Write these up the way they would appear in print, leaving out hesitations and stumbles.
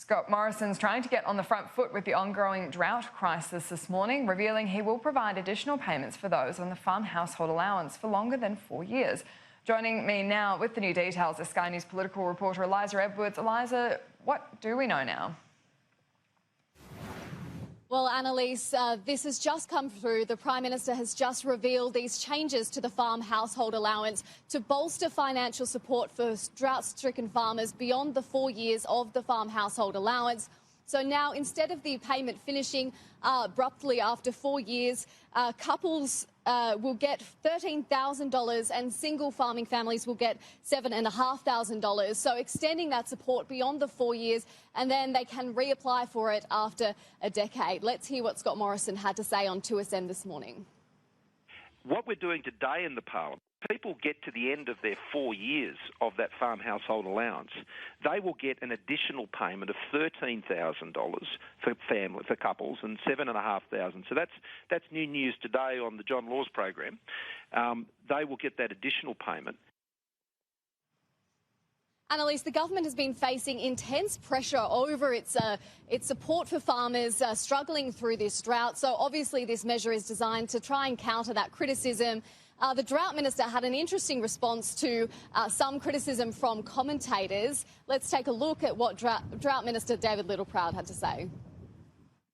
Scott Morrison's trying to get on the front foot with the ongoing drought crisis this morning, revealing he will provide additional payments for those on the Farm Household Allowance for longer than 4 years. Joining me now with the new details is Sky News political reporter Eliza Edwards. Eliza, what do we know now? Well, Annalise, this has just come through. The Prime Minister has just revealed these changes to the Farm Household Allowance to bolster financial support for drought-stricken farmers beyond the 4 years of the Farm Household Allowance. So now, instead of the payment finishing abruptly after 4 years, couples will get $13,000 and single farming families will get $7,500. So extending that support beyond the 4 years, and then they can reapply for it after a decade. Let's hear what Scott Morrison had to say on 2SM this morning. What we're doing today in the Parliament, people get to the end of their 4 years of that Farm Household Allowance, they will get an additional payment of $13,000 for couples and $7,500. So that's new news today on the John Laws program. They will get that additional payment. Annalise, the government has been facing intense pressure over its support for farmers struggling through this drought. So obviously this measure is designed to try and counter that criticism. The Drought Minister had an interesting response to some criticism from commentators. Let's take a look at what Drought Minister David Littleproud had to say.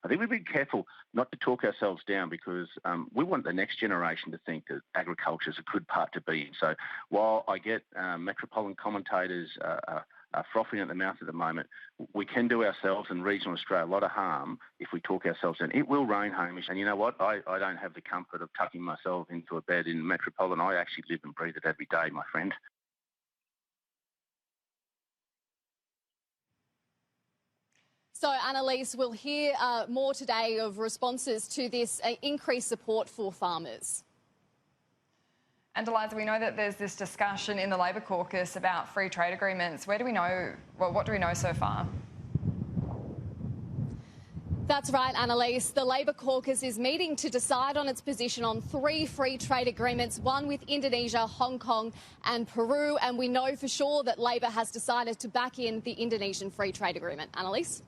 I think we've been careful not to talk ourselves down because we want the next generation to think that agriculture is a good part to be in. So while I get metropolitan commentators are frothing at the mouth at the moment, we can do ourselves and regional Australia a lot of harm if we talk ourselves down. It will rain, Hamish, and you know what? I don't have the comfort of tucking myself into a bed in metropolitan. I actually live and breathe it every day, my friend. So, Annalise, we'll hear more today of responses to this increased support for farmers. And Eliza, we know that there's this discussion in the Labor caucus about free trade agreements. What do we know so far? That's right, Annalise. The Labor caucus is meeting to decide on its position on 3 free trade agreements, one with Indonesia, Hong Kong and Peru. And we know for sure that Labor has decided to back in the Indonesian free trade agreement. Annalise?